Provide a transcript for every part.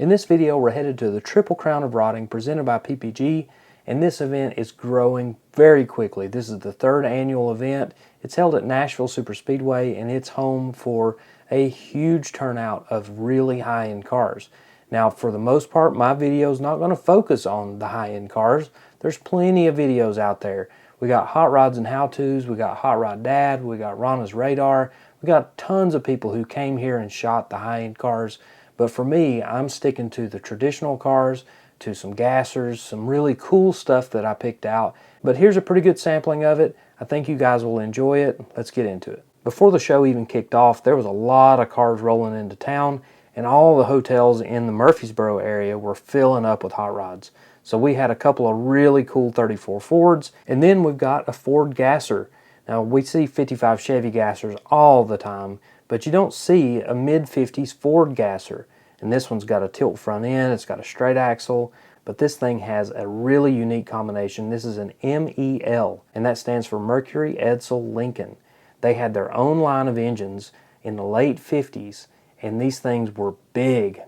In this video, we're headed to the Triple Crown of Rotting presented by PPG, and this event is growing very quickly. This is the third annual event. It's held at Nashville Superspeedway, and it's home for a huge turnout of really high-end cars. Now, for the most part, my video is not going to focus on the high-end cars. There's plenty of videos out there. We got Hot Rods and How-Tos, we got Hot Rod Dad, we got Rana's Radar. We got tons of people who came here and shot the high-end cars. But for me, I'm sticking to the traditional cars, to some gassers, some really cool stuff that I picked out. But here's a pretty good sampling of it. I think you guys will enjoy it. Let's get into it. Before the show even kicked off, there was a lot of cars rolling into town, and all the hotels in the Murfreesboro area were filling up with hot rods. So we had a couple of really cool 34 Fords, and then we've got a Ford gasser. Now we see 55 Chevy gassers all the time, but you don't see a mid-50s Ford gasser. And this one's got a tilt front end, it's got a straight axle, but this thing has a really unique combination. This is an MEL, and that stands for Mercury Edsel Lincoln. They had their own line of engines in the late 50s, and these things were big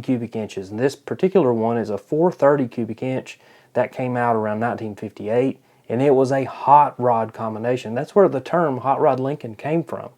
cubic inches. And this particular one is a 430 cubic inch that came out around 1958, and it was a hot rod combination. That's where the term Hot Rod Lincoln came from.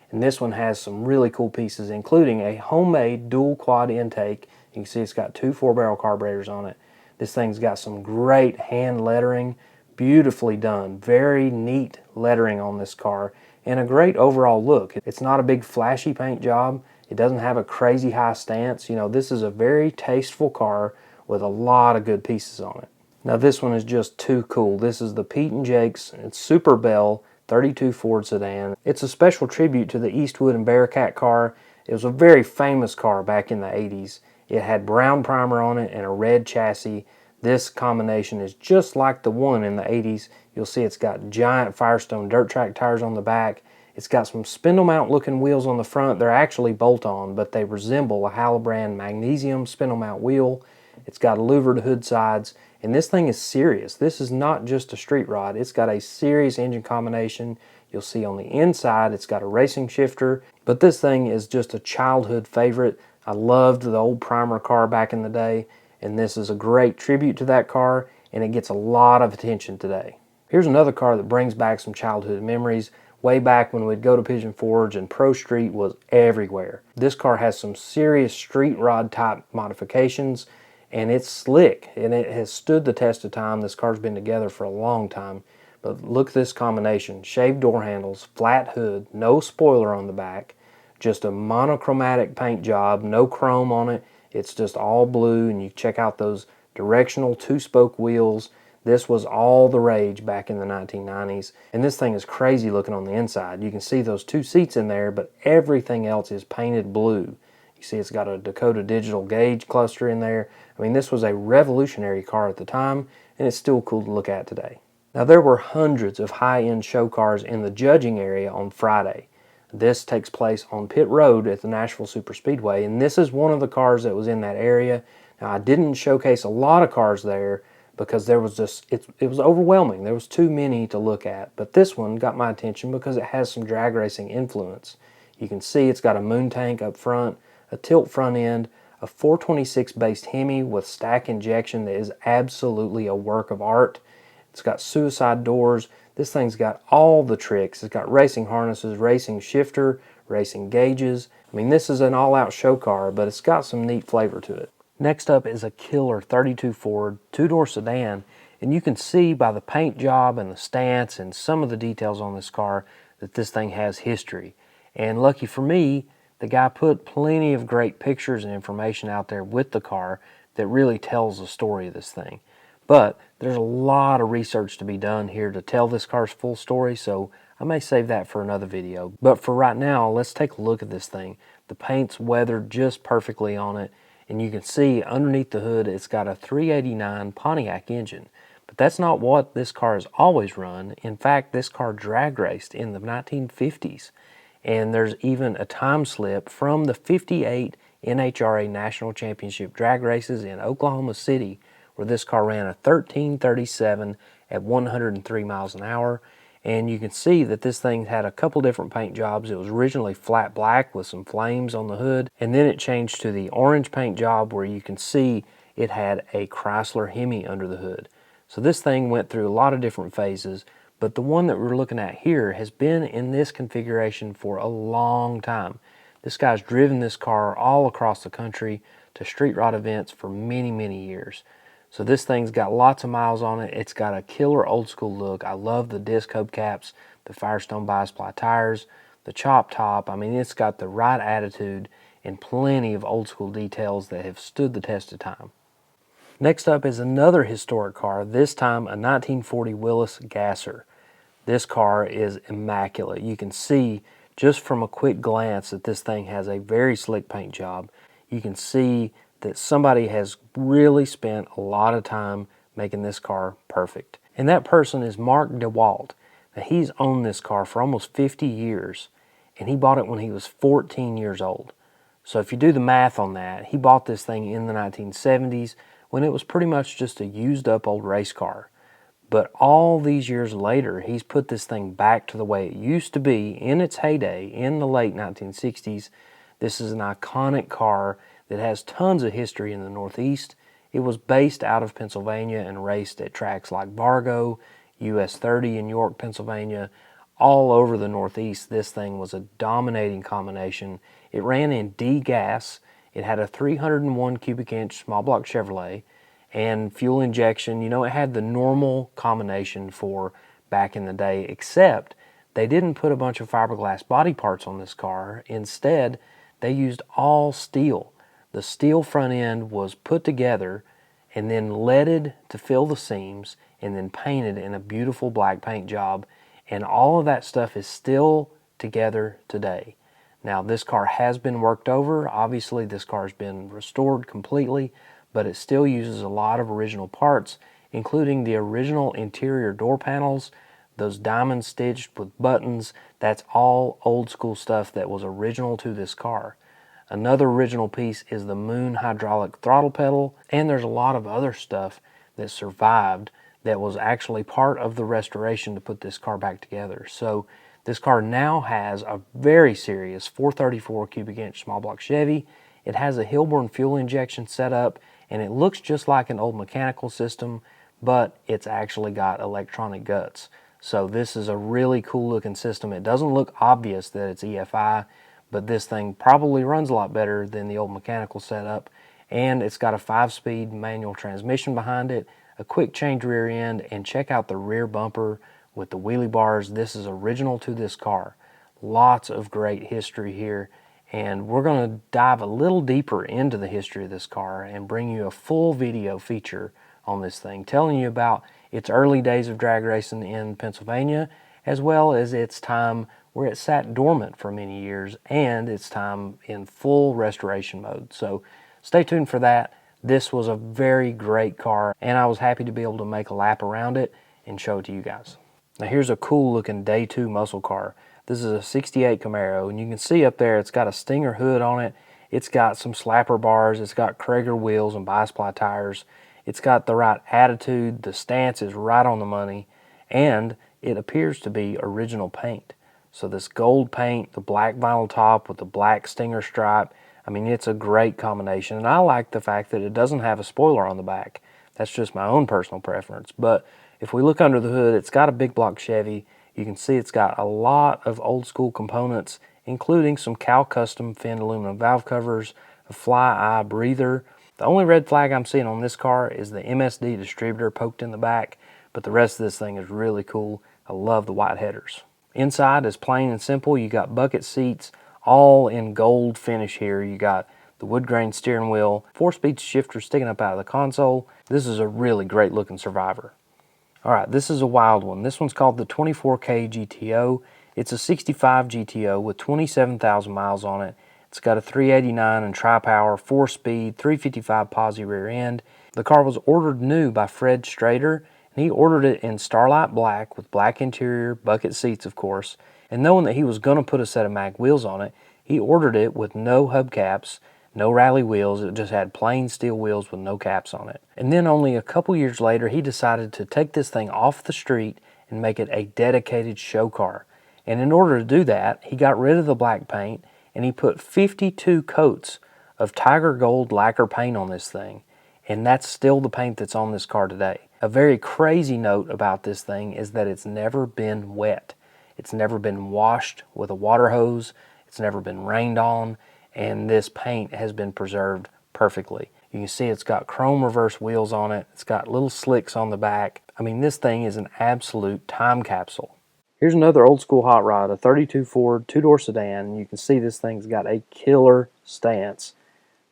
And this one has some really cool pieces, including a homemade dual quad intake. You can see it's got two 4-barrel carburetors on it. This thing's got some great hand lettering, beautifully done, very neat lettering on this car, and a great overall look. It's not a big flashy paint job. It doesn't have a crazy high stance. You know, this is a very tasteful car with a lot of good pieces on it. Now this one is just too cool. This is the Pete and Jake's, it's Super Bell 32 Ford sedan. It's a special tribute to the Eastwood and Bearcat car. It was a very famous car back in the 80s. It had brown primer on it and a red chassis. This combination is just like the one in the 80s. You'll see it's got giant Firestone dirt track tires on the back. It's got some spindle mount looking wheels on the front. They're actually bolt-on, but they resemble a Halibrand magnesium spindle mount wheel. It's got louvered hood sides, and this thing is serious. This is not just a street rod. It's got a serious engine combination. You'll see on the inside it's got a racing shifter, but this thing is just a childhood favorite. I loved the old primer car back in the day, and this is a great tribute to that car, and it gets a lot of attention today. Here's another car that brings back some childhood memories. Way back when we'd go to Pigeon Forge and Pro Street was everywhere. This car has some serious street rod type modifications, and it's slick, and it has stood the test of time. This car's been together for a long time, but look at this combination. Shaved door handles, flat hood, no spoiler on the back, just a monochromatic paint job, no chrome on it. It's just all blue, and you check out those directional two-spoke wheels. This was all the rage back in the 1990s, and this thing is crazy looking on the inside. You can see those two seats in there, but everything else is painted blue. You see it's got a Dakota digital gauge cluster in there. I mean, this was a revolutionary car at the time, and it's still cool to look at today. Now, there were hundreds of high-end show cars in the judging area on Friday. This takes place on Pit Road at the Nashville Superspeedway, and this is one of the cars that was in that area. Now, I didn't showcase a lot of cars there because there was just, it was overwhelming. There was too many to look at, but this one got my attention because it has some drag racing influence. You can see it's got a moon tank up front, a tilt front end, a 426 based Hemi with stack injection that is absolutely a work of art. It's got suicide doors. This thing's got all the tricks. It's got racing harnesses, racing shifter, racing gauges. I mean, this is an all-out show car, but it's got some neat flavor to it. Next up is a killer 32 Ford two-door sedan, and you can see by the paint job and the stance and some of the details on this car that this thing has history. And lucky for me, the guy put plenty of great pictures and information out there with the car that really tells the story of this thing. But there's a lot of research to be done here to tell this car's full story, so I may save that for another video. But for right now, let's take a look at this thing. The paint's weathered just perfectly on it, and you can see underneath the hood it's got a 389 Pontiac engine. But that's not what this car has always run. In fact, this car drag raced in the 1950s. And there's even a time slip from the 58 NHRA National Championship drag races in Oklahoma City, where this car ran a 1337 at 103 miles an hour. And you can see that this thing had a couple different paint jobs. It was originally flat black with some flames on the hood, and then it changed to the orange paint job where you can see it had a Chrysler Hemi under the hood. So this thing went through a lot of different phases, but the one that we're looking at here has been in this configuration for a long time. This guy's driven this car all across the country to street rod events for many, many years. So this thing's got lots of miles on it. It's got a killer old school look. I love the disc hubcaps, the Firestone bi-sply tires, the chop top. I mean, it's got the right attitude and plenty of old school details that have stood the test of time. Next up is another historic car, this time a 1940 Willys Gasser. This car is immaculate. You can see just from a quick glance that this thing has a very slick paint job. You can see that somebody has really spent a lot of time making this car perfect. And that person is Mark DeWalt. Now, he's owned this car for almost 50 years, and he bought it when he was 14 years old. So if you do the math on that, he bought this thing in the 1970s when it was pretty much just a used up old race car. But all these years later, he's put this thing back to the way it used to be in its heyday in the late 1960s. This is an iconic car that has tons of history in the Northeast. It was based out of Pennsylvania and raced at tracks like Vargo, US 30 in York, Pennsylvania. All over the Northeast, this thing was a dominating combination. It ran in D gas. It had a 301 cubic inch small block Chevrolet and fuel injection. You know, it had the normal combination for back in the day, except they didn't put a bunch of fiberglass body parts on this car. Instead, they used all steel. The steel front end was put together and then leaded to fill the seams and then painted in a beautiful black paint job. And all of that stuff is still together today. Now, this car has been worked over. Obviously, this car has been restored completely, but it still uses a lot of original parts, including the original interior door panels, those diamond stitched with buttons. That's all old school stuff that was original to this car. Another original piece is the Moon hydraulic throttle pedal, and there's a lot of other stuff that survived that was actually part of the restoration to put this car back together. So this car now has a very serious 434 cubic inch small block Chevy. It has a Hilborn fuel injection setup, and it looks just like an old mechanical system, but it's actually got electronic guts. So this is a really cool looking system. It doesn't look obvious that it's EFI, but this thing probably runs a lot better than the old mechanical setup. And it's got a 5-speed manual transmission behind it, a quick change rear end, and check out the rear bumper with the wheelie bars. This is original to this car. Lots of great history here, and we're going to dive a little deeper into the history of this car and bring you a full video feature on this thing, telling you about its early days of drag racing in Pennsylvania, as well as its time where it sat dormant for many years and its time in full restoration mode. So stay tuned for that. This was a very great car, and I was happy to be able to make a lap around it and show it to you guys. Now here's a cool looking day 2 muscle car. This is a 68 Camaro, and you can see up there it's got a Stinger hood on it. It's got some slapper bars. It's got Krager wheels and bi-sply tires. It's got the right attitude. The stance is right on the money, and it appears to be original paint. So this gold paint, the black vinyl top with the black Stinger stripe, I mean, it's a great combination, and I like the fact that it doesn't have a spoiler on the back. That's just my own personal preference. But if we look under the hood, it's got a big block Chevy. You can see it's got a lot of old school components, including some Cal Custom finned aluminum valve covers, a fly eye breather. The only red flag I'm seeing on this car is the MSD distributor poked in the back, but the rest of this thing is really cool. I love the white headers. Inside is plain and simple. You got bucket seats, all in gold finish here. You got the wood grain steering wheel, 4-speed shifter sticking up out of the console. This is a really great looking Survivor. All right, this is a wild one. This one's called the 24K GTO. It's a 65 GTO with 27,000 miles on it. It's got a 389 and tri-power, 4-speed, 355 posi rear end. The car was ordered new by Fred Strader, and he ordered it in Starlight Black with black interior, bucket seats of course. And knowing that he was going to put a set of mag wheels on it, he ordered it with no hubcaps, no rally wheels. It just had plain steel wheels with no caps on it. And then only a couple years later, he decided to take this thing off the street and make it a dedicated show car. And in order to do that, he got rid of the black paint and he put 52 coats of tiger gold lacquer paint on this thing. And that's still the paint that's on this car today. A very crazy note about this thing is that it's never been wet. It's never been washed with a water hose. It's never been rained on. And this paint has been preserved perfectly. You can see it's got chrome reverse wheels on it. It's got little slicks on the back. I mean, this thing is an absolute time capsule. Here's another old school hot rod, a 32 Ford two-door sedan. And you can see this thing's got a killer stance.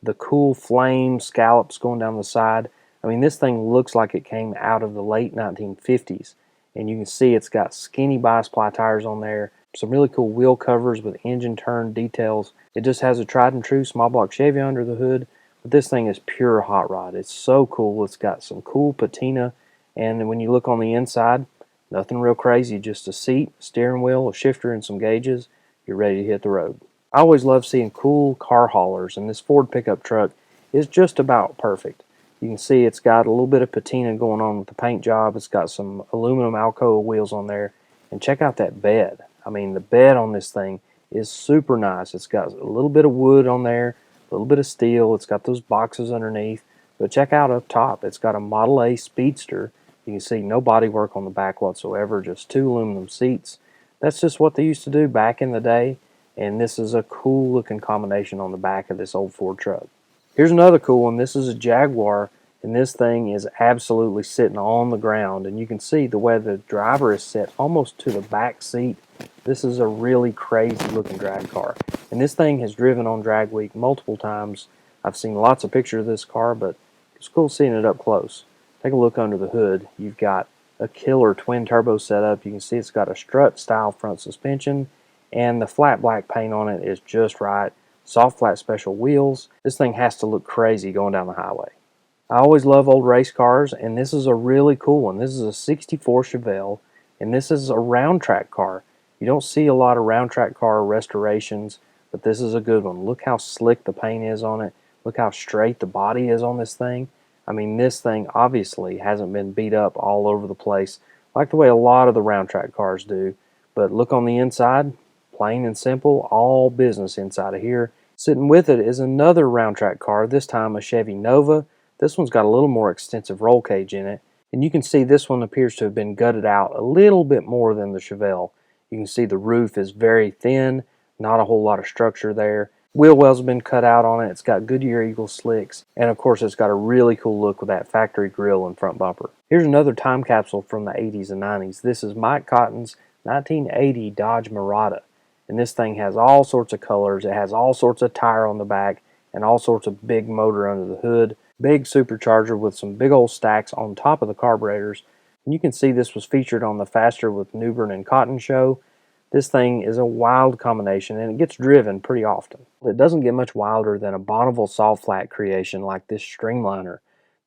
The cool flame scallops going down the side. I mean, this thing looks like it came out of the late 1950s. And you can see it's got skinny bi-ply tires on there. Some really cool wheel covers with engine turn details. It just has a tried and true small block Chevy under the hood. But this thing is pure hot rod. It's so cool. It's got some cool patina. And when you look on the inside, nothing real crazy. Just a seat, steering wheel, a shifter, and some gauges. You're ready to hit the road. I always love seeing cool car haulers, and this Ford pickup truck is just about perfect. You can see it's got a little bit of patina going on with the paint job. It's got some aluminum Alcoa wheels on there. And check out that bed. I mean, the bed on this thing is super nice. It's got a little bit of wood on there, a little bit of steel. It's got those boxes underneath. But check out up top. It's got a Model A Speedster. You can see no bodywork on the back whatsoever, just two aluminum seats. That's just what they used to do back in the day. And this is a cool looking combination on the back of this old Ford truck. Here's another cool one. This is a Jaguar, and this thing is absolutely sitting on the ground. And you can see the way the driver is set almost to the back seat. This is a really crazy looking drag car. And this thing has driven on Drag Week multiple times. I've seen lots of pictures of this car, but it's cool seeing it up close. Take a look under the hood. You've got a killer twin turbo setup. You can see it's got a strut style front suspension. And the flat black paint on it is just right. Soft flat special wheels. This thing has to look crazy going down the highway. I always love old race cars, and this is a really cool one. This is a 64 Chevelle, and this is a round track car. You don't see a lot of round track car restorations, but this is a good one. Look how slick the paint is on it. Look how straight the body is on this thing. I mean, this thing obviously hasn't been beat up all over the place like the way a lot of the round track cars do. But look on the inside. Plain and simple, all business inside of here. Sitting with it is another round track car, this time a Chevy Nova. This one's got a little more extensive roll cage in it. And you can see this one appears to have been gutted out a little bit more than the Chevelle. You can see the roof is very thin, not a whole lot of structure there. Wheel wells have been cut out on it. It's got Goodyear Eagle slicks. And of course it's got a really cool look with that factory grille and front bumper. Here's another time capsule from the 80s and 90s. This is Mike Cotton's 1980 Dodge Mirada. And this thing has all sorts of colors. It has all sorts of tire on the back and all sorts of big motor under the hood. Big supercharger with some big old stacks on top of the carburetors. And you can see this was featured on the Faster with Newbern and Cotton show. This thing is a wild combination, and it gets driven pretty often. It doesn't get much wilder than a Bonneville soft flat creation like this Streamliner.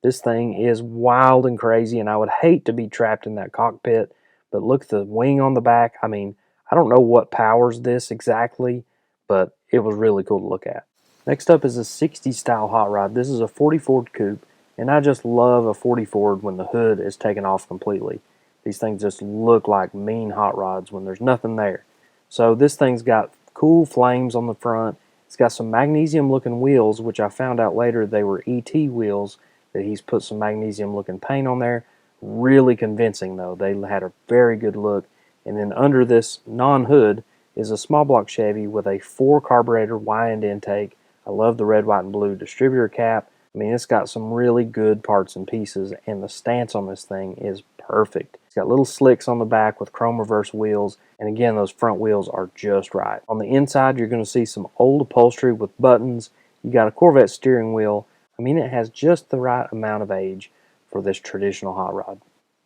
This thing is wild and crazy, and I would hate to be trapped in that cockpit. But look at the wing on the back. I mean, I don't know what powers this exactly, but it was really cool to look at. Next up is a 60s style hot rod. This is a 40 Ford Coupe, and I just love a 40 Ford when the hood is taken off completely. These things just look like mean hot rods when there's nothing there. So this thing's got cool flames on the front. It's got some magnesium looking wheels, which I found out later they were ET wheels, that he's put some magnesium looking paint on there. Really convincing though. They had a very good look. And then under this non-hood is a small block Chevy with a 4-carburetor Y-end intake. I love the red, white, and blue distributor cap. I mean, it's got some really good parts and pieces, and the stance on this thing is perfect. It's got little slicks on the back with chrome reverse wheels, and again, those front wheels are just right. On the inside, you're going to see some old upholstery with buttons. You got a Corvette steering wheel. I mean, it has just the right amount of age for this traditional hot rod.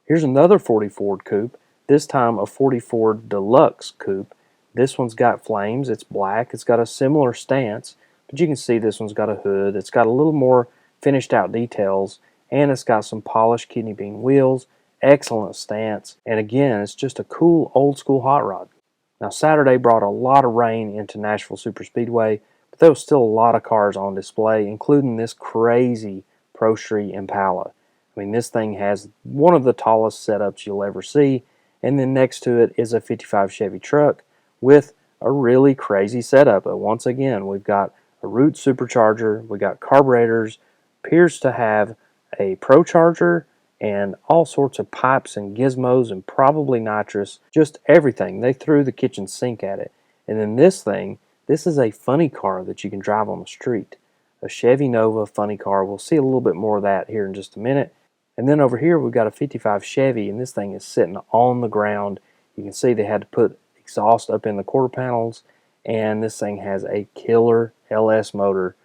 Here's another 40 Ford Coupe. This time a 40 Ford Deluxe Coupe. This one's got flames. It's black. It's got a similar stance, but you can see this one's got a hood. It's got a little more finished out details, and it's got some polished kidney bean wheels, excellent stance, and again, it's just a cool old school hot rod. Now Saturday brought a lot of rain into Nashville Superspeedway, but there was still a lot of cars on display, including this crazy Pro Street Impala. I mean, this thing has one of the tallest setups you'll ever see, And then next to it is a 55 Chevy truck with a really crazy setup. But once again, we've got a root supercharger, we got carburetors, appears to have a pro charger, and all sorts of pipes and gizmos and probably nitrous, just everything. They threw the kitchen sink at it. And then this thing, this is a funny car that you can drive on the street. A Chevy Nova funny car. We'll see a little bit more of that here in just a minute. And then over here we've got a 55 Chevy, and this thing is sitting on the ground. You can see they had to put exhaust up in the quarter panels, and this thing has a killer LS motor,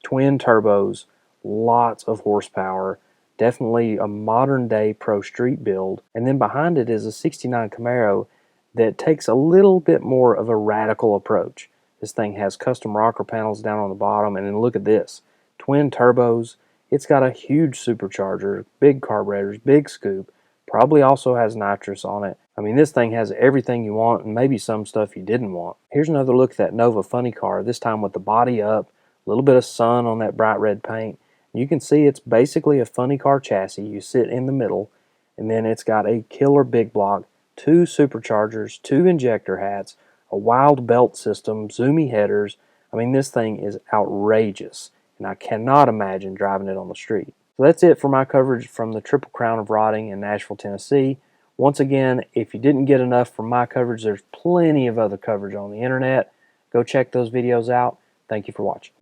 twin turbos, lots of horsepower, definitely a modern day pro street build. And then behind it is a 69 Camaro that takes a little bit more of a radical approach. This thing has custom rocker panels down on the bottom, and then look at this, twin turbos. It's got a huge supercharger, big carburetors, big scoop, probably also has nitrous on it. I mean, this thing has everything you want and maybe some stuff you didn't want. Here's another look at that Nova funny car, this time with the body up, a little bit of sun on that bright red paint. You can see it's basically a funny car chassis. You sit in the middle, and then it's got a killer big block, 2 superchargers, 2 injector hats, a wild belt system, zoomy headers. I mean, this thing is outrageous, and I cannot imagine driving it on the street. So that's it for my coverage from the Triple Crown of Rotting in Nashville, Tennessee. Once again, if you didn't get enough from my coverage, there's plenty of other coverage on the internet. Go check those videos out. Thank you for watching.